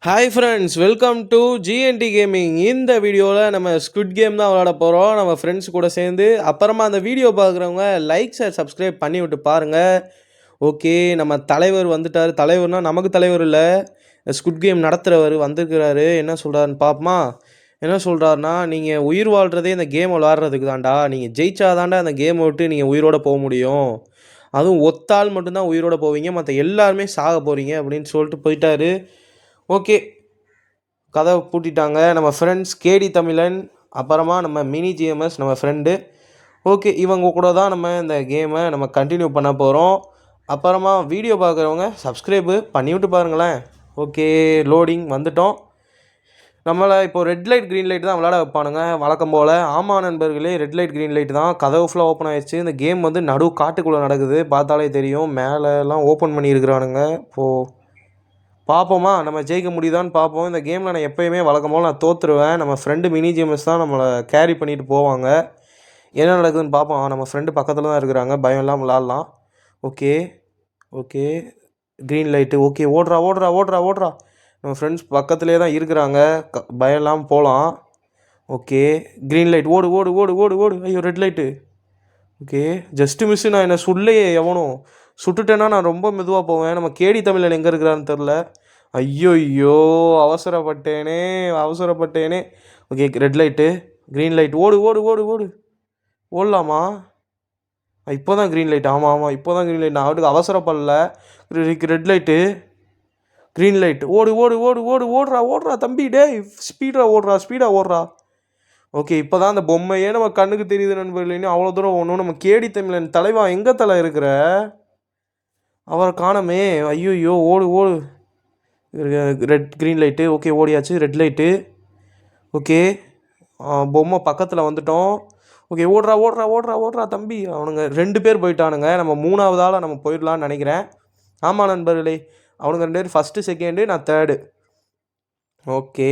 Hi friends, welcome to GND gaming. இந்த வீடியோவில் நம்ம ஸ்குட் கேம் தான் விளாட போகிறோம் நம்ம ஃப்ரெண்ட்ஸ் கூட சேர்ந்து. அப்புறமா அந்த வீடியோ பார்க்குறவங்க லைக் ஷேர் சப்ஸ்கிரைப் பண்ணி விட்டு பாருங்கள். ஓகே, நம்ம தலைவர் வந்துட்டார். தலைவர்னால் நமக்கு தலைவர் இல்லை, ஸ்குட் கேம் நடத்துகிறவர் வந்திருக்கிறாரு. என்ன சொல்கிறாருன்னு பார்ப்போமா? என்ன சொல்கிறாருன்னா, நீங்கள் உயிர் வாழ்கிறதே இந்த கேம் விளாட்றதுக்கு தான்டா. நீங்கள் ஜெயிச்சாதான்டா அந்த கேமை விட்டு நீங்கள் உயிரோடு போக முடியும். அதுவும் ஒத்தாள் மட்டும்தான் உயிரோடு போவீங்க, மற்ற எல்லாருமே சாக போகிறீங்க அப்படின்னு சொல்லிட்டு போயிட்டாரு. ஓகே, கதவை பூட்டிட்டாங்க. நம்ம ஃப்ரெண்ட்ஸ் கேடி தமிழன், அப்புறமா நம்ம மினி ஜிஎம்எஸ் நம்ம ஃப்ரெண்டு. ஓகே, இவங்க கூட தான் நம்ம இந்த கேமை நம்ம கண்டினியூ பண்ண போகிறோம். அப்புறமா வீடியோ பார்க்குறவங்க சப்ஸ்கிரைபு பண்ணிவிட்டு பாருங்களேன். ஓகே, லோடிங் வந்துட்டோம். நம்மளை இப்போது ரெட் லைட் க்ரீன் லைட் தான் விளாட வைப்பானுங்க வழக்கம் போல். ஆமாம் நண்பர்களே, ரெட் லைட் க்ரீன் லைட் தான். கதவு ஃபுல்லாக ஓப்பன் ஆகிடுச்சு. இந்த கேம் வந்து நடு காட்டுக்குள்ளே நடக்குது, பார்த்தாலே தெரியும். மேலெலாம் ஓப்பன் பண்ணியிருக்கிறானுங்க. இப்போது பார்ப்போமா, நம்ம ஜெயிக்க முடியுதான்னு பார்ப்போம். இந்த கேமில் நான் எப்போயுமே வழக்கம் போல் நான் தோற்றுருவேன். நம்ம ஃப்ரெண்டு மினி ஜேம்ஸ் தான் நம்மளை கேரி பண்ணிட்டு போவாங்க. என்ன நடக்குதுன்னு பார்ப்போம். நம்ம ஃப்ரெண்டு பக்கத்தில் தான் இருக்கிறாங்க, பயம் இல்லாமல் விளாட்லாம். Okay okay, green light. Okay, ஓடுறா ஓடுறா ஓடுறா ஓடுறா. நம்ம ஃப்ரெண்ட்ஸ் பக்கத்துலேயே தான் இருக்கிறாங்க, பயம் இல்லாமல் போகலாம். Okay, green light. ஓடு ஓடு ஓடு ஓடு ஓடு. ஐயோ, red light. Okay, just miss. நான் என்னை சுடலையே எவனும். சுட்டுட்டேன்னா நான் ரொம்ப மெதுவாக போவேன். நம்ம கேடி தமிழன் எங்கே இருக்கிறான்னு தெரில. ஐயோ, அவசரப்பட்டேனே அவசரப்பட்டேனே. Okay, red light, green light. ஓடு ஓடு ஓடு ஓடு. ஓடலாமா? இப்போ தான் க்ரீன் லைட். ஆமாம் ஆமாம், இப்போ தான் க்ரீன் லைட். நான் அவருக்கு அவசரப்படல. Red light, green light. ஓடு ஓடு ஓடு ஓடு ஓடுறா ஓடுறா தம்பி. டே, ஸ்பீடாக ஓடுறா ஸ்பீடாக ஓடுறா. ஓகே, இப்போ தான் அந்த பொம்மையே நம்ம கண்ணுக்கு தெரியுது நண்பர்கள். இன்னும் அவ்வளோ தூரம் ஒன்றும். நம்ம கேடி தமிழன் தலைவா எங்கே தலை இருக்கிற? அவரை காணமே. ஐயோ, ஓடு ஓடு. Red green light. ஓகே, ஓடியாச்சு. Red light. ஓகே, பொம்மை பக்கத்தில் வந்துட்டோம். ஓகே, ஓடுறா ஓடுறா ஓடுறா ஓடுறா தம்பி. அவனுங்க 2 பேர் போயிட்டானுங்க. நம்ம 3வது ஆளாக நம்ம போயிடலான்னு நினைக்கிறேன். ஆமாம் நண்பர்களே, அவனுங்க 2 பேர் ஃபஸ்ட்டு செகண்டு, நான் தேர்டு. ஓகே,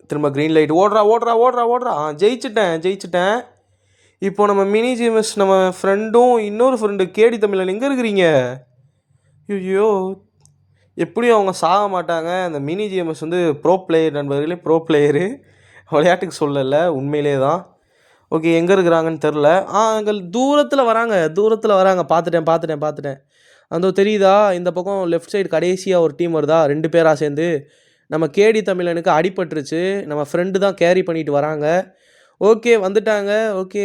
திரும்ப க்ரீன் லைட். ஓடுறா ஓடுறா ஓடுறா ஓடுறா. ஜெயிச்சிட்டேன். இப்போ நம்ம மினி ஜிஎம்எஸ் நம்ம ஃப்ரெண்டும் இன்னொரு ஃப்ரெண்டு கேடி தமிழன் எங்கே இருக்கிறீங்க? ஐயோ, எப்படியும் அவங்க சாக மாட்டாங்க. அந்த மினி ஜிஎம்எஸ் வந்து ப்ரோ பிளேயர் நண்பர்களே, ப்ரோ பிளேயரு. விளையாட்டுக்கு சொல்லலை, உண்மையிலே தான். ஓகே, எங்கே இருக்கிறாங்கன்னு தெரில. அங்கே தூரத்தில் வராங்க. பார்த்துட்டேன். அந்த தெரியுதா, இந்த பக்கம் லெஃப்ட் சைடு கடைசியாக ஒரு டீம் வருதா, 2 பேராக சேர்ந்து. நம்ம கேடி தமிழனுக்கு அடிபட்டுருச்சு. நம்ம ஃப்ரெண்டு தான் கேரி பண்ணிட்டு வராங்க. ஓகே, வந்துட்டாங்க. ஓகே,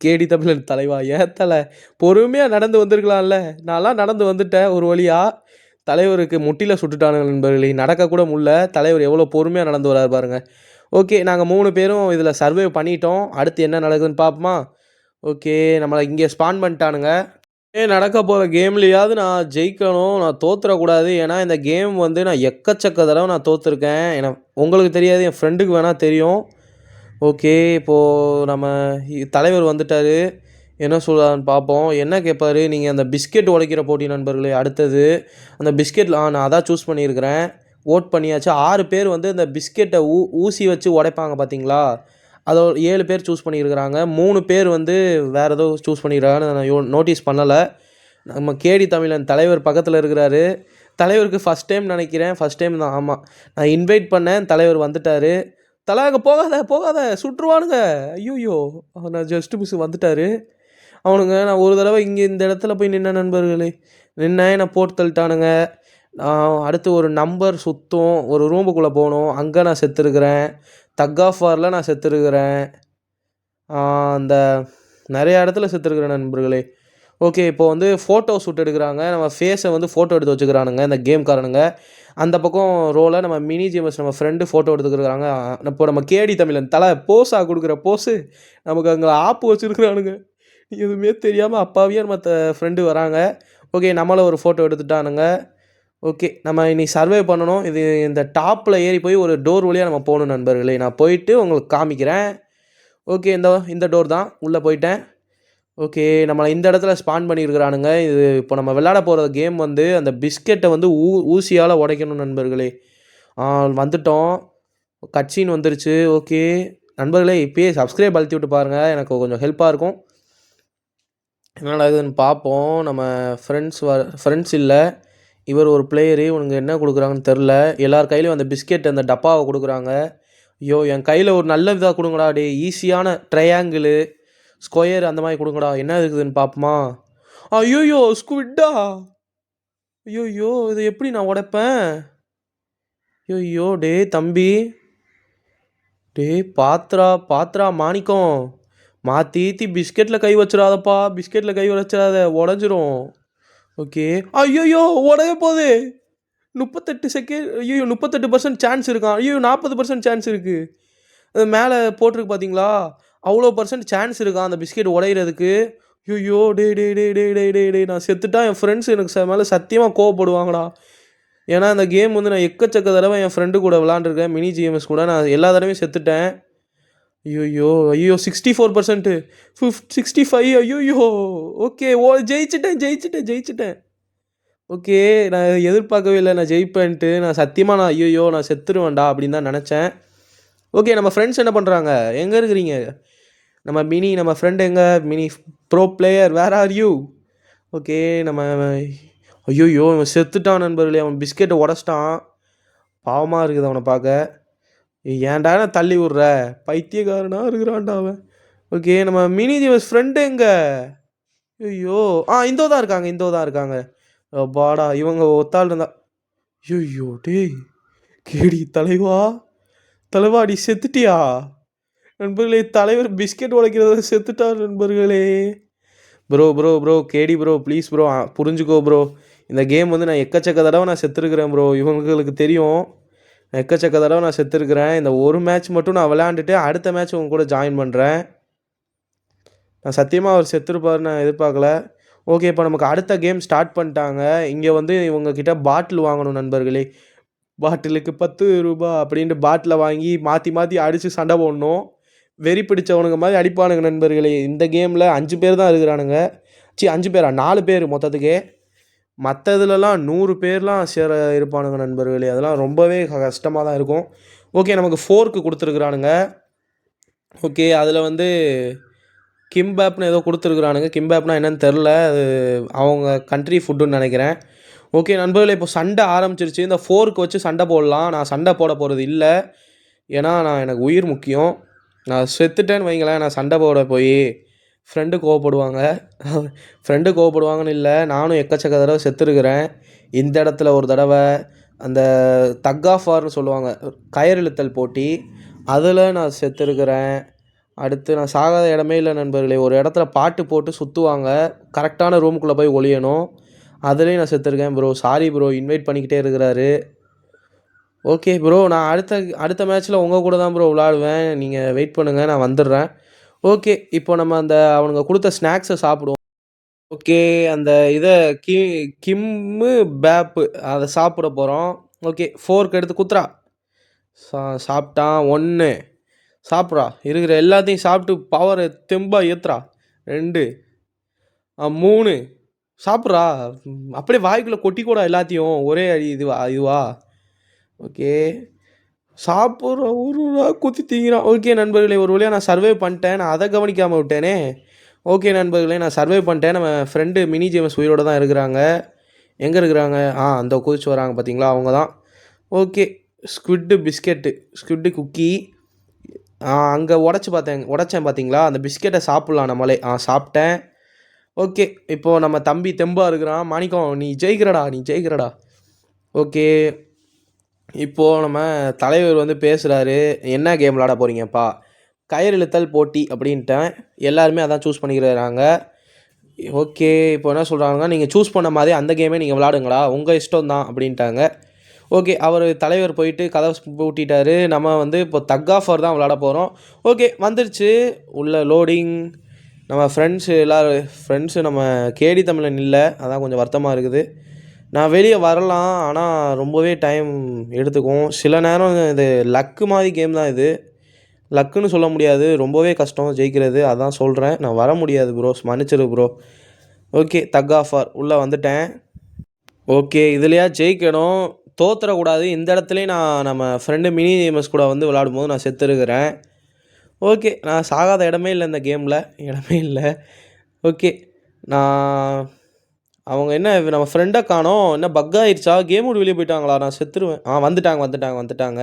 கேடி தமிழன் தலைவா ஏத்தலை, பொறுமையாக நடந்து வந்திருக்கலாம்ல. நான்லாம் நடந்து வந்துட்டேன் ஒரு வழியாக. தலைவருக்கு முட்டியில் சுட்டுட்டானுங்க நண்பர்களே, நடக்கக்கூட முடியல. தலைவர் எவ்வளோ பொறுமையாக நடந்து வராரு பாருங்கள். ஓகே, நாங்கள் 3 பேரும் இதில் சர்வே பண்ணிட்டோம். அடுத்து என்ன நடக்குதுன்னு பார்ப்போமா? ஓகே, நம்மளை இங்கே ஸ்பான் பண்ணிட்டானுங்க. நடக்க போகிற கேம்லையாவது நான் ஜெயிக்கணும், நான் தோற்றுறக்கூடாது. ஏன்னா இந்த கேம் வந்து நான் எக்கச்சக்க தடவை நான் தோற்றுருக்கேன். ஏன்னா உங்களுக்கு தெரியாது, என் ஃப்ரெண்டுக்கு வேணால் தெரியும். ஓகே, இப்போது நம்ம தலைவர் வந்துட்டார். என்ன சொல்கிறான்னு பார்ப்போம். என்ன கேட்பாரு? நீங்கள் அந்த பிஸ்கெட் உடைக்கிற போட்டி நண்பர்களே. அடுத்தது அந்த பிஸ்கெட்டில் நான் அதான் சூஸ் பண்ணியிருக்கிறேன். ஓட் பண்ணியாச்சு. 6 பேர் வந்து இந்த பிஸ்கெட்டை ஊசி வச்சு உடைப்பாங்க பார்த்தீங்களா, அதோட 7 பேர் சூஸ் பண்ணியிருக்கிறாங்க. 3 பேர் வந்து வேறு ஏதோ சூஸ் பண்ணியிருக்காங்கன்னு நான் நோட்டீஸ் பண்ணலை. நம்ம கேடி தமிழன் தலைவர் பக்கத்தில் இருக்கிறாரு. தலைவருக்கு ஃபஸ்ட் டைம் நினைக்கிறேன், ஃபஸ்ட் டைம் தான். ஆமாம், நான் இன்வைட் பண்ணேன், தலைவர் வந்துட்டார். தலை அங்கே போகாத சுற்றுவானுங்க. ஐயோ, நான் ஜஸ்ட்டு மிஸ் வந்துட்டார். அவனுங்க நான் ஒரு தடவை இங்கே இந்த இடத்துல போய் நின்ன நண்பர்களே, என்னை போட்டு தள்ளிட்டானுங்க. அடுத்து ஒரு நம்பர் சுற்றும், ஒரு ரூமுக்குள்ளே போகணும், அங்கே நான் செத்துருக்கிறேன். தக் ஆஃப் வாரில் நான் செத்துருக்கிறேன். அந்த நிறையா இடத்துல செத்துருக்கிறேன் நண்பர்களே. ஓகே, இப்போ வந்து ஃபோட்டோ ஷூட் எடுக்கிறாங்க. நம்ம ஃபேஸை வந்து ஃபோட்டோ எடுத்து வச்சுக்கிறானுங்க இந்த கேம்காரனுங்க. அந்த பக்கம் ரோவில் நம்ம மினி ஜிஎம்எஸ் நம்ம ஃப்ரெண்டு ஃபோட்டோ எடுத்துக்கிறாங்க. இப்போ நம்ம கேடி தமிழன் தலை போஸாக கொடுக்குற போஸு நமக்கு அங்கே ஆப்பு வச்சுருக்குறானுங்க. எதுவுமே தெரியாமல் அப்பாவியாக மற்ற ஃப்ரெண்டு வராங்க. ஓகே, நம்மளை ஒரு ஃபோட்டோ எடுத்துட்டானுங்க. ஓகே, நம்ம இன்றைக்கி சர்வே பண்ணணும். இது இந்த டாப்பில் ஏறி போய் ஒரு டோர் வழியாக நம்ம போகணும் நண்பர்களே. நான் போயிட்டு உங்களுக்கு காமிக்கிறேன். ஓகே, இந்த டோர் தான், உள்ளே போயிட்டேன். ஓகே, நம்மளை இந்த இடத்துல ஸ்பான் பண்ணியிருக்கிறானுங்க. இது இப்போ நம்ம விளையாட போகிற கேம் வந்து அந்த பிஸ்கெட்டை வந்து ஊசியால் உடைக்கணும் நண்பர்களே. வந்துட்டோம், கட்சின்னு வந்துருச்சு. ஓகே நண்பர்களே, இப்போயே சப்ஸ்கிரைப் அழுத்தி விட்டு பாருங்கள், எனக்கு கொஞ்சம் ஹெல்ப்பாக இருக்கும். என்னடா இதுன்னு பார்ப்போம். நம்ம ஃப்ரெண்ட்ஸ் இல்லை, இவர் ஒரு பிளேயரு. இவனுங்க என்ன குடுக்குறாங்கன்னு தெரில. எல்லார் கையிலயும் அந்த பிஸ்கெட் அந்த டப்பாவ குடுக்குறாங்க. ஐயோ! என் கையில ஒரு நல்ல இதா குடுங்கடா டேய். ஈஸியான ட்ரையாங்கிளு, ஸ்கொயர் அந்த மாரி குடுங்கடா. என்ன இருக்குதுன்னு பார்ப்போமா? ஐய்யய்யோ! ஸ்குவிட்டா? ஐய்யய்யோ! இத எப்படி நான் உடைப்பேன்? ஐய்யய்யோ! டேய் தம்பி. டேய் பாத்துடா, பாத்துடா மாணிக்கம். மாத்தி கீத்தி பிஸ்கெட்ல கை வச்சுறாதப்பா. பிஸ்கெட்ல கை வச்சுறாத. உடைஞ்சிரும். ஓகே. ஐய்யய்யோ! உடைய போது. 38 செகண்ட். ஐய்யய்யோ! 38% சான்ஸ் இருக்காம். ஐய்யய்யோ! 40% சான்ஸ் இருக்கு. அது மேல போட்டிருக்கு பார்த்தீங்களா? அவ்வளோ பெர்சன்ட் சான்ஸ் இருக்காம் அந்த பிஸ்கெட் உடையறதுக்கு. ஐய்யய்யோ! டேய் டேய் டேய் டேய் டேய் டேய் டேய் நான் செத்துட்டா என் ஃப்ரெண்ட்ஸ் எனக்கு மேல சத்தியமா கோவப்படுவாங்கடா. ஏன்னா இந்த கேம் வந்து நான் எக்கச்சக்க தடவ என் ஃப்ரெண்டு கூட விளையாண்டுருக்கேன். மினி ஜிஎம்எஸ் கூட. நான் எல்லா தடவையும் செத்துட்டேன். ஐய்யய்யோ! ஐய்யய்யோ! 64% 65 ஐய்யய்யோ! ஓகே. ஜெயிச்சுட்டேன், ஜெயிச்சுட்டேன், ஜெயிச்சுட்டேன். ஓகே. நான் எதிர்பார்க்கவே இல்ல நான் ஜெயிப்பேன்ட்டு. நான் சத்தியமா ஐய்யய்யோ! நான் செத்துருவேன்டா அப்படின்னு தான் நெனச்சேன். ஓகே. நம்ம ஃப்ரெண்ட்ஸ் என்ன பண்றாங்க? எங்க இருக்கிறீங்க? நம்ம ஃப்ரெண்ட் எங்க? Mini pro player where are you? Okay. நம்ம ஐய்யய்யோ! இவன் செத்துட்டான் நண்பர்களே. அவன் பிஸ்கெட்ட உடைச்சிட்டான். பாவமா இருக்குது அவன பாக்க. ஏன்டா என்ன தள்ளி விட்ற? பைத்தியக்காரனா இருக்கிறான்டா அவன். ஓகே. நம்ம மினி ஜிஎம்எஸ் ஃப்ரெண்ட் எங்க? ஐயய்யோ! இந்தோ தான் இருக்காங்க, இந்தோ தான் இருக்காங்க. அப்பாடா! இவங்க ஒத்தாள் இருந்தா ஐயய்யோ! டேய் கேடி தலைவா! தலைவா நீ செத்துட்டியா? நண்பர்களே தலைவர் பிஸ்கெட் உடைக்கிறத செத்துட்டார் நண்பர்களே. ப்ரோ கேடி ப்ரோ ப்ளீஸ் ப்ரோ புரிஞ்சுக்கோ ப்ரோ. இந்த கேம் வந்து நான் எக்கச்சக்க தடவ நான் செத்துருக்கிறேன் ப்ரோ. இவங்களுக்கு தெரியும். எக்கச்சக்க தடவ நான் செத்துருக்கிறேன். இந்த ஒரு மேட்ச் மட்டும் நான் விளையாண்டுட்டு அடுத்த மேட்ச் உங்க கூட ஜாயின் பண்ணுறேன். நான் சத்தியமா அவர் செத்துருப்பாருன்னு நான் எதிர்பார்க்கல. ஓகே. இப்போ நமக்கு அடுத்த கேம் ஸ்டார்ட் பண்ணிட்டாங்க. இங்கே வந்து இவங்க கிட்ட பாட்டில் வாங்கணும் நண்பர்களே. பாட்டிலுக்கு ₹10 அப்படின்ட்டு பாட்டில வாங்கி மாற்றி மாற்றி அடித்து சண்டை போடணும். வெறி பிடிச்சவனுங்க மாதிரி அடிப்பானுங்க நண்பர்களே. இந்த கேமில் 5 பேர் தான் இருக்கிறானுங்க. 5 பேரா? 4 பேர் மொத்தத்துக்கே. மற்ற இதுலலாம் 100 பேர்லாம் இருப்பானுங்க நண்பர்களே. அதெல்லாம் ரொம்பவே கஷ்டமாக தான் இருக்கும். ஓகே. நமக்கு ஃபோர்க்கு கொடுத்துருக்குறானுங்க. ஓகே. அதில் வந்து கிம்பேப்னு ஏதோ கொடுத்துருக்குறானுங்க. கிம்பேப்னா என்னன்னு தெரில. அது அவங்க கண்ட்ரி ஃபுட்டுன்னு நினைக்கிறேன். ஓகே நண்பர்களே. இப்போ சண்டை ஆரம்பிச்சிருச்சு. இந்த ஃபோர்க்கு வச்சு சண்டை போடலாம். நான் சண்டை போட போகிறது இல்லை. ஏன்னா எனக்கு உயிர் முக்கியம். நான் செத்துட்டேன்னு வைங்களேன். நான் சண்டை போட போய் ஃப்ரெண்டு கோவப்படுவாங்க. ஃப்ரெண்டு கோவப்படுவாங்கன்னு இல்லை. நானும் எக்கச்சக்க தடவை செத்துருக்கிறேன். இந்த இடத்துல ஒரு தடவை அந்த தக் ஆஃப் வார்னு சொல்லுவாங்க. கயிறு இழுத்தல் போட்டி. அதில் நான் செத்துருக்கிறேன். அடுத்து நான் சாகாத இடமே இல்லை நண்பர்களே. ஒரு இடத்துல பாட்டு போட்டு சுற்றுவாங்க. கரெக்டான ரூமுக்குள்ளே போய் ஒளியணும். அதுலேயும் நான் செத்துருக்கேன் ப்ரோ. Sorry bro. இன்வைட் பண்ணிக்கிட்டே இருக்கிறாரு. Okay bro. நான் அடுத்த மேட்ச்சில் உங்கள் கூட தான் ப்ரோ விளாடுவேன். நீங்கள் வெயிட் பண்ணுங்கள். நான் வந்துடுறேன். ஓகே. இப்போ நம்ம அவனுங்க கொடுத்த ஸ்நாக்ஸை சாப்பிடுவோம். ஓகே. அந்த இதை கிம்மு பேப்பு அதை சாப்பிட போகிறோம். ஓகே. ஃபோர்க் எடுத்து குத்துறா. சாப்பிட்டான். 1 சாப்பிட்றா. இருக்கிற எல்லாத்தையும் சாப்பிட்டு பவரை தெம்பா ஏற்றுறா. 2 3 சாப்பிட்றா. அப்படியே வாய்க்குள்ளே கொட்டிக்கூடா எல்லாத்தையும். ஒரே அடி இதுவா? ஓகே. சாப்பிட்ற ஒரு குத்தி திங்கிறான். ஓகே நண்பர்களே. ஒரு வழியாக நான் சர்வே பண்ணிட்டேன். நான் அதை கவனிக்காமல் விட்டேனே. ஓகே நண்பர்களே. நான் சர்வே பண்ணிட்டேன். நம்ம ஃப்ரெண்டு மினி ஜேம்ஸ் உயிரோடு தான் இருக்கிறாங்க. எங்கே இருக்கிறாங்க? அந்த குதிச்சு வராங்க பார்த்தீங்களா? அவங்க தான். ஓகே. Squid cookie. அங்கே உடைச்சேன் பார்த்தீங்களா? அந்த பிஸ்கெட்டை சாப்பிட்லாம் நம்மளே. சாப்பிட்டேன். ஓகே. இப்போது நம்ம தம்பி தெம்பாக இருக்கிறான். மாணிக்கம் நீ ஜெயிக்கிறடா. ஓகே. இப்போது நம்ம தலைவர் வந்து பேசுகிறாரு. என்ன கேம் விளாட போகிறீங்கப்பா? கயிறு இழுத்தல் போட்டி அப்படின்ட்டேன். எல்லாருமே அதான் சூஸ் பண்ணிக்கிறாங்க. ஓகே. இப்போ என்ன சொல்கிறாங்கன்னா, நீங்கள் சூஸ் பண்ண மாதிரி அந்த கேமே நீங்கள் விளாடுங்களா, உங்கள் இஷ்டம் தான் அப்படின்ட்டாங்க. ஓகே. அவர் தலைவர் போயிட்டு கதவை பூட்டிட்டாரு. நம்ம வந்து இப்போ தக் ஆஃப் வார் தான் விளாட போகிறோம். ஓகே. வந்துருச்சு. உள்ள லோடிங். நம்ம ஃப்ரெண்ட்ஸு நம்ம கேடி தமிழன் இல்லை. அதான் கொஞ்சம் வருத்தமாக இருக்குது. நான் வெளியே வரலாம். ஆனால் ரொம்பவே டைம் எடுத்துக்கும். சில நேரம் இது லக்கு மாதிரி கேம் தான் இது. லக்குன்னு சொல்ல முடியாது. ரொம்பவே கஷ்டம் ஜெயிக்கிறது. அதான் சொல்கிறேன். நான் வர முடியாது ப்ரோ. மன்னிச்சிரு ப்ரோ. ஓகே. தக் ஆஃப் வார் உள்ளே வந்துட்டேன். ஓகே. இதுலையா ஜெயிக்கணும். தோத்துறக்கூடாது. இந்த இடத்துலையும் நம்ம ஃப்ரெண்டு மினி ஜேம்ஸ் கூட வந்து விளாடும்போது நான் செத்துருக்கிறேன். ஓகே. நான் சாகாத இடமே இல்லை இந்த கேமில். இடமே இல்லை. ஓகே. நான் அவங்க என்ன நம்ம ஃப்ரெண்டை காணோம், என்ன பக் ஆயிருச்சா, கேம் விட்டு வெளியே போயிட்டாங்களா, நான் செத்துருவேன். வந்துட்டாங்க வந்துட்டாங்க வந்துட்டாங்க.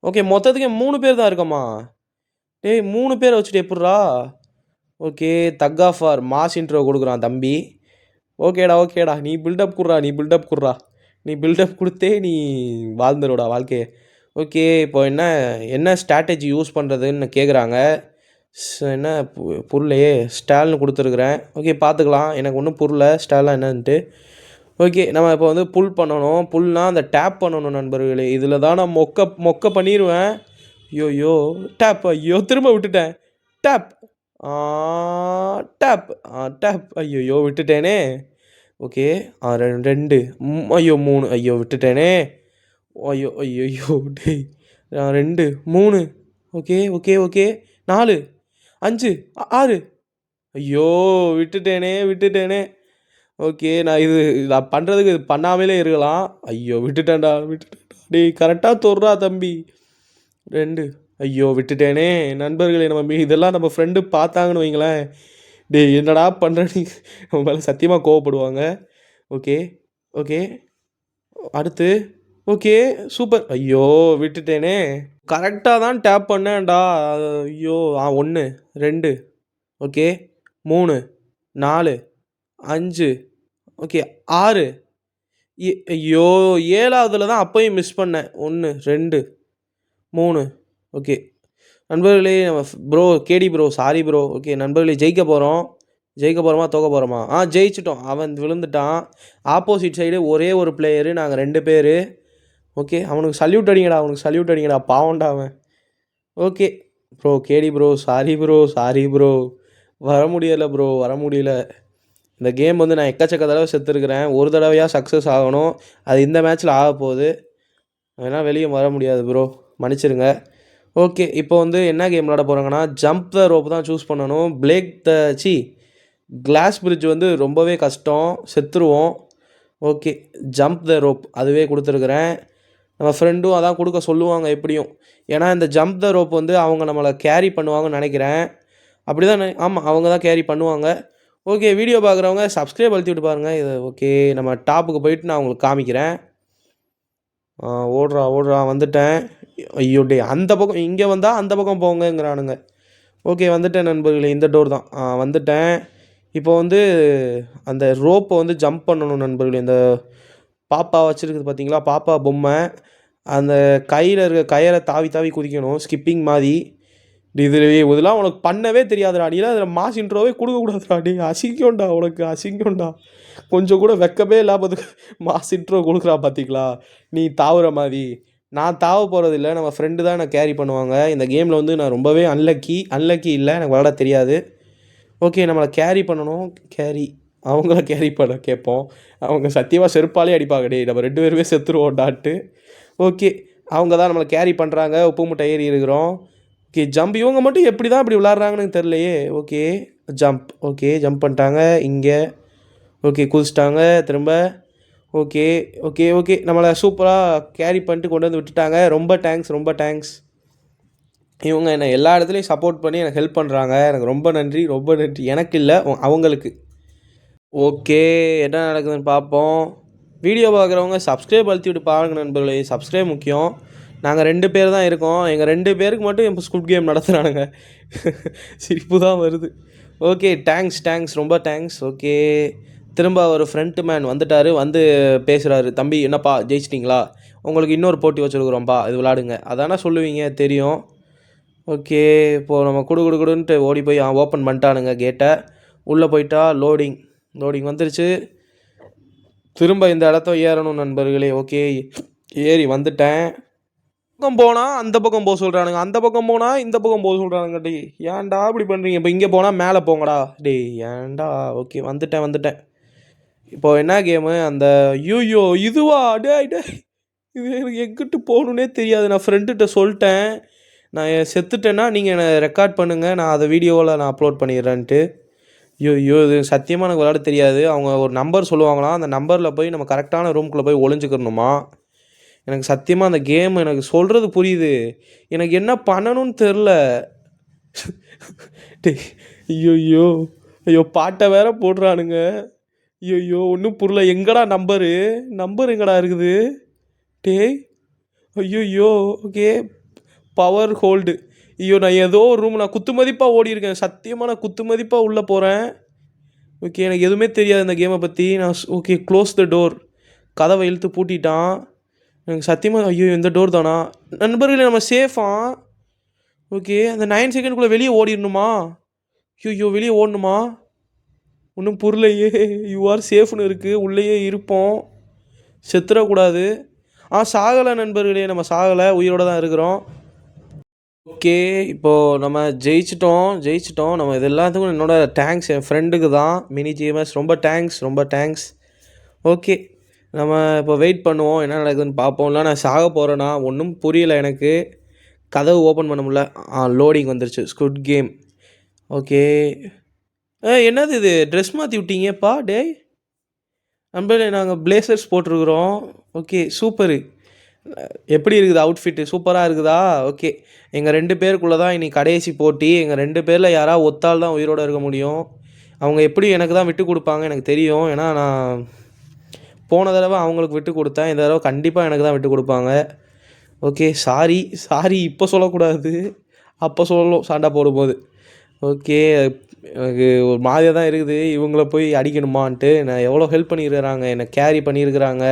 ஓகே, மொத்தத்துக்கு 3 பேர் தான் இருக்கோமா? டேய் 3 பேரை வச்சுட்டு எப்புட்றா? ஓகே, தக் ஆஃப் ஃபார் மாஸ் இன்ட்ரோ கொடுக்குறான் தம்பி. ஓகேடா ஓகேடா, நீ பில்டப் குட்றா, நீ பில்டப் குட்றா, நீ பில்டப் கொடுத்தே நீ வாழ்ந்துருடா வாழ்க்கையை. ஓகே, இப்போ என்ன என்ன ஸ்ட்ராட்டஜி யூஸ் பண்ணுறதுன்னு கேட்குறாங்க. என்ன புரியலையே, ஸ்டால்னு கொடுத்துருக்குறேன். ஓகே பார்த்துக்கலாம், எனக்கு ஒன்றும் புரியல ஸ்டால்லாம் என்னன்ட்டு. ஓகே, நம்ம இப்போ வந்து புல் பண்ணணும். புல்னா அந்த டேப் பண்ணணும் நண்பர்களே. இதில் தான் நான் மொக்க மொக்க பண்ணிடுவேன். ஐயோ டேப், ஐயோ திரும்ப விட்டுட்டேன். டேப் டேப் டேப், ஐயோ விட்டுட்டேனே. ஓகே, 2 ஐயோ 3, ஐயோ விட்டுட்டேனே. ஐயோ ஐயோ டேய், 2 3, ஓகே ஓகே ஓகே, 4 5 6, ஐயோ விட்டுட்டேனே விட்டுட்டேனே. ஓகே, நான் பண்ணுறதுக்கு இது பண்ணாமலே இருக்கலாம். ஐயோ விட்டுட்டேன்டா விட்டுட்டேன்டா. டேய் கரெக்டாக தொடுறா தம்பி. 2, ஐயோ விட்டுட்டேனே. நண்பர்களே, நம்ம இதெல்லாம் நம்ம ஃப்ரெண்டு பார்த்தாங்கன்னு வைங்களேன், டேய் என்னடா பண்ணுற நீ, நம்ம மேலே சத்தியமாக கோவப்படுவாங்க. ஓகே ஓகே, அடுத்து ஓகே சூப்பர். ஐயோ விட்டுட்டேனே. கரெக்டாக தான் டேப் பண்ணேன்டா. ஐயோ 1 2, ஓகே 3 4 5, ஓகே 6, ஐயோ 7வதுல தான் அப்பையும் மிஸ் பண்ணேன். 1 2 3, ஓகே நண்பர்களே, நம்ம ப்ரோ கேடி ப்ரோ, சாரி ப்ரோ. ஓகே நண்பர்களே, ஜெயிக்க போகிறோமா தோக்க போகிறோமா? ஜெயிச்சிட்டோம். அவன் விழுந்துட்டான். ஆப்போசிட் சைடு ஒரே ஒரு பிளேயரு, நாங்கள் 2 பேர். ஓகே, அவனுக்கு சல்யூட் அடிங்கடா, பாவண்டா அவன். ஓகே ப்ரோ, கேடி ப்ரோ, சாரி ப்ரோ. வர முடியல. இந்த கேம் வந்து நான் எக்கச்சக்க தடவை செத்துருக்கிறேன். ஒரு தடவையாக சக்ஸஸ் ஆகணும். அது இந்த மேட்ச்சில் ஆக போகுது. வேணால் வெளியே வர முடியாது ப்ரோ, மன்னிச்சிருங்க. ஓகே, இப்போ வந்து என்ன கேம் விளாட போகிறாங்கன்னா, ஜம்ப் த ரோப் தான் சூஸ் பண்ணணும். கிளாஸ் பிரிட்ஜ் வந்து ரொம்பவே கஷ்டம், செத்துருவோம். ஓகே, ஜம்ப் த ரோப் அதுவே கொடுத்துருக்குறேன். நம்ம ஃப்ரெண்டும் அதான் கொடுக்க சொல்லுவாங்க எப்படியும். ஏன்னா இந்த ஜம்ப் த ரோப் வந்து அவங்க நம்மளை கேரி பண்ணுவாங்கன்னு நினைக்கிறேன். அப்படி தான் ஆமாம், அவங்க தான் கேரி பண்ணுவாங்க. ஓகே, வீடியோ பார்க்குறவங்க சப்ஸ்கிரைப் அழுத்தி விட்டு பாருங்கள். இது ஓகே, நம்ம டாப்புக்கு போயிட்டு நான் உங்களுக்கு காமிக்கிறேன். ஓடுறா வந்துட்டேன். ஐயோ டே, அந்த பக்கம் இங்கே வந்தால் அந்த பக்கம் போங்கங்கிறானுங்க. ஓகே வந்துட்டேன் நண்பர்களே, இந்த டோர் தான். வந்துட்டேன். இப்போ வந்து அந்த ரோப்பை வந்து ஜம்ப் பண்ணணும் நண்பர்களே. இந்த பாப்பா வச்சுருக்குது பார்த்தீங்களா, பாப்பா பொம்மை, அந்த கையில் இருக்க கயிறை தாவி தாவி குதிக்கணும், ஸ்கிப்பிங் மாதிரி. இதெல்லாம் உனக்கு பண்ணவே தெரியாதுடா, நீலாம் அதில் மாஸ் இன்ட்ரோவே கொடுக்கக்கூடாதுடா. டே அசிங்கம்டா, உனக்கு அசிங்கம்டா. கொஞ்சம் கூட வெக்கமே இல்லாமதுக்கு மாஸ் இன்ட்ரோ கொடுக்குறா பார்த்தீங்களா, நீ தாவுற மாதிரி. நான் தாவ போகிறதில்ல, நம்ம ஃப்ரெண்டு தான் எனக்கு கேரி பண்ணுவாங்க. இந்த கேமில் வந்து நான் ரொம்பவே அன்லக்கி இல்லை, எனக்கு விளாட தெரியாது. ஓகே, நம்மளை கேரி பண்ணணும். அவங்கள கேரி பண்ண கேட்போம். அவங்க சத்தியமாக செருப்பாலே அடிப்பாங்க. டே நம்ம 2 பேருமே செத்துருவோம்டான்ட்டு. ஓகே, அவங்க தான் நம்மளை கேரி பண்ணுறாங்க. உப்பு மூட்டை ஏறி இருக்கிறோம். Okay, jump. இவங்க மட்டும் எப்படி தான் இப்படி விளாட்றாங்கன்னு தெரிலையே. Okay jump. ஓகே ஜம்ப் பண்ணிட்டாங்க இங்கே. ஓகே குதிச்சிட்டாங்க திரும்ப. ஓகே ஓகே ஓகே, நம்மளை சூப்பராக கேரி பண்ணிட்டு கொண்டு வந்து விட்டுட்டாங்க. ரொம்ப தேங்க்ஸ். இவங்க என்னை எல்லா இடத்துலையும் சப்போர்ட் பண்ணி எனக்கு ஹெல்ப் பண்ணுறாங்க. எனக்கு ரொம்ப நன்றி. எனக்கு இல்லை, அவங்களுக்கு. ஓகே, என்ன நடக்குதுன்னு பார்ப்போம். வீடியோ பார்க்குறவங்க சப்ஸ்கிரைப் அழுத்தி விட்டு பாருங்க நண்பர்களே. சப்ஸ்கிரைப் முக்கியம். நாங்கள் 2 பேர் தான் இருக்கோம். எங்கள் 2 பேருக்கு மட்டும் இப்போ ஸ்குட் கேம் நடத்துகிறானுங்க. சிரிப்பு தான் வருது. ஓகே தேங்க்ஸ், ரொம்ப தேங்க்ஸ். ஓகே, திரும்ப ஒரு ஃப்ரண்ட் மேன் வந்துட்டார். வந்து பேசுகிறாரு. தம்பி என்னப்பா ஜெயிச்சிட்டிங்களா, உங்களுக்கு இன்னொரு போட்டி வச்சுருக்குறோம்ப்பா, இது விளாடுங்க. அதானே சொல்லுவீங்க, தெரியும். ஓகே, இப்போது நம்ம குடுன்ட்டு ஓடி போய் ஓப்பன் பண்ணிட்டானுங்க கேட்டை. உள்ளே போயிட்டா லோடிங் வந்துருச்சு. திரும்ப இந்த இடத்த ஏறணும் நண்பர்களே. ஓகே, ஏறி வந்துட்டேன். பக்கம் போனால் அந்த பக்கம் போக சொல்கிறானுங்க, அந்த பக்கம் போனால் இந்த பக்கம் போக சொல்கிறானுங்க. டே ஏன்டா இப்படி பண்ணுறீங்க? இப்போ இங்கே போனால் மேலே போங்கடா. டே ஏன்டா. ஓகே வந்துட்டேன். இப்போது என்ன கேமு, அந்த யூயோ இதுவா? டே இது எனக்கு எங்கிட்டு போகணுன்னே தெரியாது. நான் ஃப்ரெண்டுகிட்ட சொல்லிட்டேன், நான் செத்துட்டேன்னா நீங்கள் என்னை ரெக்கார்ட் பண்ணுங்கள், நான் அதை வீடியோவில் நான் அப்லோட் பண்ணிடுறேன்ட்டு. ஐயோ இது சத்தியமாக எனக்கு விளையாட தெரியாது. அவங்க ஒரு நம்பர் சொல்லுவாங்களாம், அந்த நம்பரில் போய் நம்ம கரெக்டான ரூம்குள்ளே போய் ஒளிஞ்சுக்கிறணுமா. எனக்கு சத்தியமாக அந்த கேம் எனக்கு சொல்கிறது புரியுது, எனக்கு என்ன பண்ணணும்னு தெரில. ஐயோ பாட்டை வேற போடுறானுங்க. ஐயோ ஒன்றும் புரியல. எங்கடா நம்பரு? நம்பர் எங்கடா இருக்குது? டேய் ஐயோ. Okay power hold. ஐயோ நான் ஏதோ ஒரு ரூம் நான் குத்து மதிப்பாக ஓடி இருக்கேன். சத்தியமாக நான் குத்து மதிப்பாக உள்ளே போகிறேன். ஓகே எனக்கு எதுவுமே தெரியாது இந்த கேமை பற்றி. நான் ஓகே க்ளோஸ் த டோர். கதவை இழுத்து பூட்டிட்டான். எனக்கு சத்தியமாக ஐயோ இந்த டோர் தானா? நண்பர்களே நம்ம சேஃபா? ஓகே அந்த 9 செகண்ட்குள்ளே வெளியே ஓடிடணுமா? ஐயோ வெளியே ஓடணுமா? ஒன்றும் புரியலையே. யூ ஆர் சேஃப்னு இருக்குது. உள்ளேயே இருப்போம். செத்துடக்கூடாது. சாகலை நண்பர்களே. நம்ம சாகலை, உயிரோடு தான் இருக்கிறோம். ஓகே இப்போது நம்ம ஜெயிச்சிட்டோம். நம்ம இது எல்லாத்துக்கும் என்னோடய தேங்க்ஸ் என் ஃப்ரெண்டுக்கு தான். மினி ஜிஎம்எஸ் ரொம்ப தேங்க்ஸ். ஓகே நம்ம இப்போ வெயிட் பண்ணுவோம் என்ன நடக்குதுன்னு பார்ப்போம். இல்லை நான் சாக போகிறேன்னா ஒன்றும் புரியலை எனக்கு. கதவு ஓப்பன் பண்ண முடியல. லோடிங் வந்துருச்சு. ஸ்குட் கேம். ஓகே என்னது இது? ட்ரெஸ் மாற்றி விட்டீங்கப்பா. டேய் நண்பர்களே நாங்கள் பிளேசர்ஸ் போட்டிருக்குறோம். Okay super. எப்படி இருக்குது அவுட்ஃபிட்டு? சூப்பராக இருக்குதா? ஓகே எங்கள் 2 பேருக்குள்ளே தான் இனி கடைசி போட்டி. எங்கள் 2 பேரில் யாராவது ஒத்தால் தான் உயிரோடு இருக்க முடியும். அவங்க எப்படி எனக்கு தான் விட்டு கொடுப்பாங்க எனக்கு தெரியும். ஏன்னா நான் போன தடவை அவங்களுக்கு விட்டு கொடுத்தேன். இந்த தடவை கண்டிப்பாக எனக்கு தான் விட்டு கொடுப்பாங்க. ஓகே சாரி இப்போ சொல்லக்கூடாது. அப்போ சொல்லணும் சண்டை போடும்போது. ஓகே எனக்கு ஒரு மாதிரியாக தான் இருக்குது. இவங்கள போய் அடிக்கணுமான்ட்டு. நான் எவ்வளோ ஹெல்ப் பண்ணியிருக்கிறாங்க, என்னை கேரி பண்ணியிருக்கிறாங்க.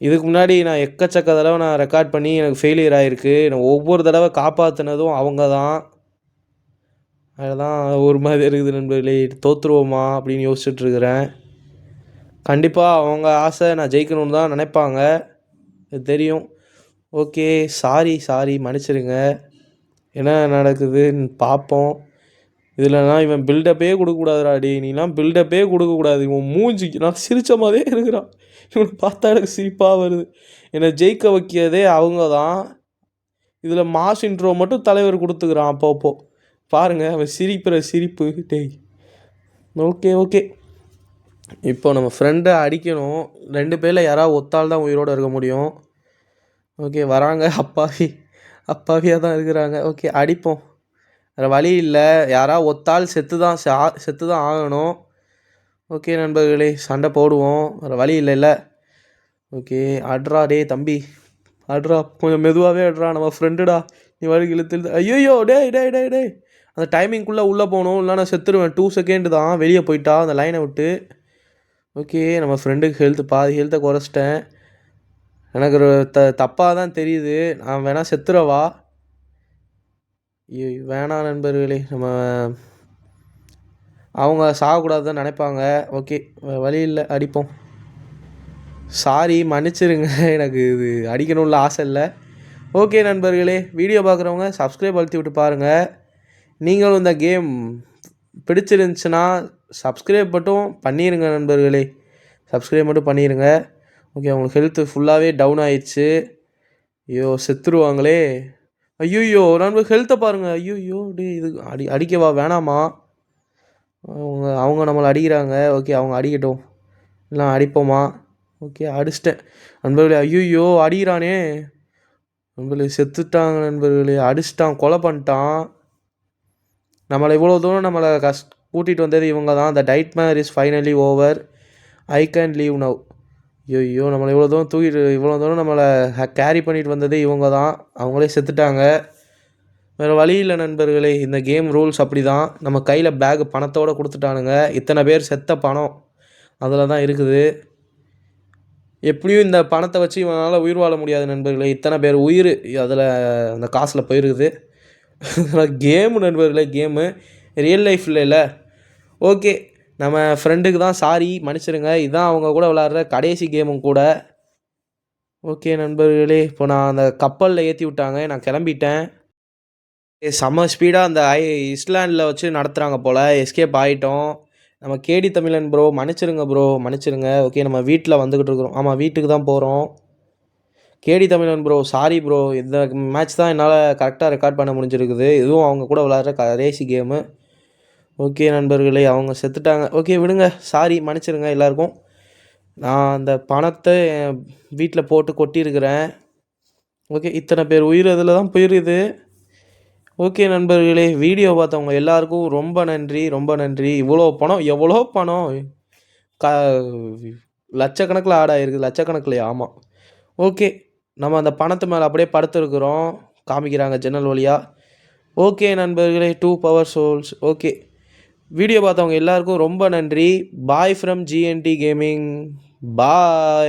இதுக்கு முன்னாடி நான் எக்கச்சக்க தடவை நான் ரெக்கார்ட் பண்ணி எனக்கு ஃபெயிலியர் ஆகிருக்கு. நான் ஒவ்வொரு தடவை காப்பாற்றினதும் அவங்க தான். அதுதான் ஒரு மாதிரி இருக்குது நண்பர்களே. தோற்றுருவோமா அப்படின்னு யோசிச்சுட்ருக்கிறேன். கண்டிப்பாக அவங்க ஆசை நான் ஜெயிக்கணும்னு தான் நினைப்பாங்க, இது தெரியும். ஓகே சாரி மன்னிச்சிடுங்க. என்ன நடக்குதுன்னு பார்ப்போம். இதில்னா இவன் பில்டப்பே கொடுக்கக்கூடாதுடா. நீலாம் பில்டப்பே கொடுக்கக்கூடாது. இவன் மூஞ்சிக்கு நான் சிரித்த மாதிரியே இருக்கிறான். இவனை பார்த்தா எனக்கு சிரிப்பாக வருது. என்னை ஜெயிக்க வைக்கிறதே அவங்க தான். இதில் மாஸ் இன்ட்ரோ மட்டும் தலைவர் கொடுத்துக்கிறான் அப்பப்போ. பாருங்கள் அவன் சிரிப்புற சிரிப்பு. டேய் ஓகே இப்போ நம்ம ஃப்ரெண்டை அடிக்கணும். 2 பேரில் யாராவது ஒத்தால் தான் உயிரோடு இருக்க முடியும். ஓகே வராங்க. அப்பாவியாக தான் இருக்கிறாங்க. ஓகே அடிப்போம். வேறு வழி இல்லை. யாராவது ஒத்தால் செத்து தான் ஆகணும். ஓகே நண்பர்களே சண்டை போடுவோம். வேறு வழி இல்லைல்ல. ஓகே அட்ரா டே தம்பி அட்ரா. கொஞ்சம் மெதுவாகவே அட்ரா. நம்ம ஃப்ரெண்டுடா. நீ வழி இழுத்து ஐயோ டே அந்த டைமிங்குள்ளே உள்ளே போகணும். இல்லை நான் செத்துருவேன். 2 செகண்ட் தான் வெளியே போயிட்டா அந்த லைனை விட்டு. ஓகே நம்ம ஃப்ரெண்டுக்கு பாதி ஹெல்த்தை குறைச்சிட்டேன். எனக்கு ஒரு தப்பாக தான் தெரியுது. நான் வேணால் செத்துறவா? வேணாம் நண்பர்களே. அவங்க சாகக்கூடாதுன்னு நினைப்பாங்க. ஓகே வழி இல்லை அடிப்போம். சாரி மன்னிச்சிருங்க. எனக்கு இது அடிக்கணும்ல ஆசை இல்லை. ஓகே நண்பர்களே வீடியோ பார்க்குறவங்க சப்ஸ்கிரைப் அழுத்தி விட்டு பாருங்கள். நீங்களும் இந்த கேம் பிடிச்சிருந்துச்சுன்னா சப்ஸ்கிரைப் மட்டும் பண்ணிடுங்க நண்பர்களே. சப்ஸ்கிரைப் மட்டும் பண்ணிடுங்க. ஓகே அவங்களுக்கு ஹெல்த்து ஃபுல்லாகவே டவுன் ஆயிடுச்சு. ஐயோ செத்துருவாங்களே. ஐயோ நண்பர் ஹெல்த்தை பாருங்கள். ஐயோ இது அடிக்கவா வேணாமா? அவங்க நம்மளை அடிக்கிறாங்க. ஓகே அவங்க அடிக்கட்டும். இல்லை அடிப்போமா? ஓகே அடிச்சிட்டேன் நண்பர்களே. ஐயோ அடிக்கிறானே நண்பர்களே. செத்துட்டாங்க நண்பர்களே. அடிச்சிட்டான், கொலை பண்ணிட்டான். நம்மளை இவ்வளோ தூரம் நம்மளை கூட்டிகிட்டு வந்தது இவங்க தான். The nightmare is finally over. I can leave now. ஐயோ நம்மளை இவ்வளோ தூரம் நம்மளை கேரி பண்ணிட்டு வந்தது இவங்க தான். அவங்களே செத்துட்டாங்க. வேறு வழி இல்லை நண்பர்களே. இந்த கேம் ரூல்ஸ் அப்படி தான். நம்ம கையில் பேகு பணத்தோடு கொடுத்துட்டானுங்க. இத்தனை பேர் செத்த பணம் அதில் தான் இருக்குது. எப்படியும் இந்த பணத்தை வச்சு இவனால் உயிர் வாழ முடியாது நண்பர்களே. இத்தனை பேர் உயிர் அதில் அந்த காசில் போயிருக்குது. கேமு நண்பர்களே, கேமு ரியல் லைஃப்பில் இல்லை. ஓகே நம்ம ஃப்ரெண்டுக்கு தான் சாரி மன்னிச்சிடுங்க. இதுதான் அவங்க கூட விளாட்ற கடைசி கேமும் கூட. ஓகே நண்பர்களே இப்போ நான் அந்த கப்பலில் ஏற்றி விட்டாங்க. நான் கிளம்பிட்டேன். செம்ம ஸ்பீடாக அந்த ஐஸ்லாண்டில் வச்சு நடத்துகிறாங்க போல். எஸ்கேப் ஆகிட்டோம். நம்ம கேடி தமிழன் ப்ரோ மன்னிச்சிருங்க. ஓகே நம்ம வீட்டில் வந்துக்கிட்டு இருக்கிறோம். ஆமாம் வீட்டுக்கு தான் போகிறோம். கேடி தமிழன் ப்ரோ சாரி ப்ரோ. இந்த மேட்ச் தான் என்னால் கரெக்டாக ரெக்கார்ட் பண்ண முடிஞ்சிருக்குது. இதுவும் அவங்க கூட விளாட்ற கடைசி கேமு. ஓகே நண்பர்களே அவங்க செத்துட்டாங்க. ஓகே விடுங்க. சாரி மன்னிச்சிருங்க எல்லாருக்கும். நான் அந்த பணத்தை என் வீட்டில் போட்டு கொட்டியிருக்கிறேன். ஓகே இத்தனை பேர் உயிர் அதில் தான் போயிருக்குது. ஓகே நண்பர்களே வீடியோ பார்த்தவங்க எல்லாருக்கும் ரொம்ப நன்றி. எவ்வளோ பணம் க லட்சக்கணக்கில் ஆட் ஆகிருக்கு. லட்சக்கணக்கில், ஆமாம். ஓகே, நம்ம அந்த பணத்து மேலே அப்படியே படுத்துருக்குறோம், காமிக்கிறாங்க ஜன்னல் வழியாக. ஓகே நண்பர்களே, 2 பவர் சோல்ஸ். ஓகே, வீடியோ பார்த்தவங்க எல்லாருக்கும் ரொம்ப நன்றி. Bye from GND gaming. Bye.